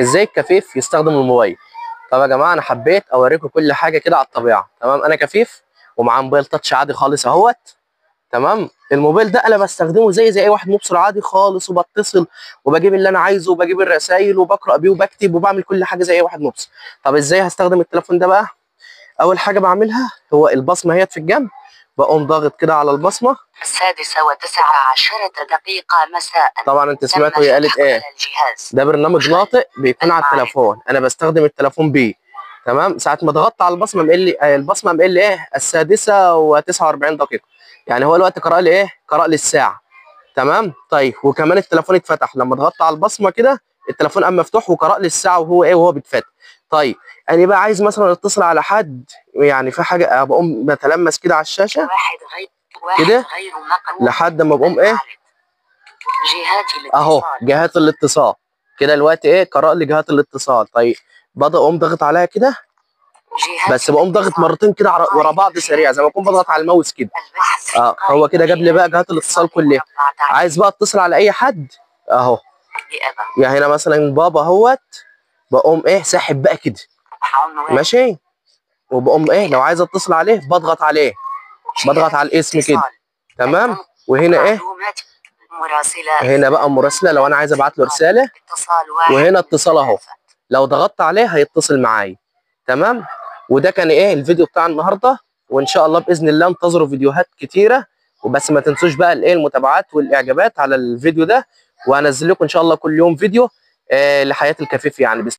ازاي الكفيف يستخدم الموبايل. طب يا جماعه انا حبيت اوريكم كل حاجه كده على الطبيعه. تمام، انا كفيف ومعاه موبايل تاتش عادي خالص اهوت. تمام، الموبايل ده انا بستخدمه زي اي واحد مبصر عادي خالص، وبتصل وبجيب اللي انا عايزه وبجيب الرسائل وبقرا بيه وبكتب وبعمل كل حاجه زي اي واحد مبصر. طب ازاي هستخدم التليفون ده بقى؟ اول حاجه بعملها هو البصمه هي في الجنب، بقوم ضاغط كده على البصمه. 6:19 مساء. طبعا انت سمعت وهي قالت ايه؟ ده برنامج ناطق بيكون على التليفون، انا بستخدم التليفون بيه. تمام، ساعه ما ضغطت على البصمه قال لي البصمه قال لي ايه 6:49. يعني هو الوقت قرأ لي ايه؟ قرأ لي الساعه. تمام، طيب وكمان التليفون اتفتح لما ضغطت على البصمه كده، التليفون قام مفتوح وقرأ لي الساعه وهو ايه وهو بيتفتح. طيب انا بقى عايز مثلا اتصل على حد، يعني في حاجه بقوم بتلمس كده على الشاشه كده لحد ما بقوم ايه اهو جهات الاتصال كده. الوقت ايه قرأ لي جهات الاتصال. طيب بدأ اقوم ضغط عليها كده، بس بقوم ضغط مرتين كده ورا بعض سريع زي ما اكون بضغط على الماوس كده. هو كده جاب لي بقى جهات الاتصال كلها. عايز بقى اتصل على اي حد اهو، يعني هنا مثلا بابا اهوت، بقوم ايه ساحب بقى كده ماشي، وبقوم ايه لو عايز اتصل عليه بضغط عليه، بضغط على الاسم كده. تمام، وهنا ايه هنا بقى مراسله لو انا عايز ابعت له رساله، وهنا اتصال اهو لو ضغطت عليه هيتصل معايا. تمام، وده كان ايه الفيديو بتاع النهارده، وان شاء الله باذن الله انتظروا فيديوهات كتيره، وبس ما تنسوش بقى الايه المتابعات والاعجابات على الفيديو ده، وهنزل لكم ان شاء الله كل يوم فيديو لحياه الكفيف يعني.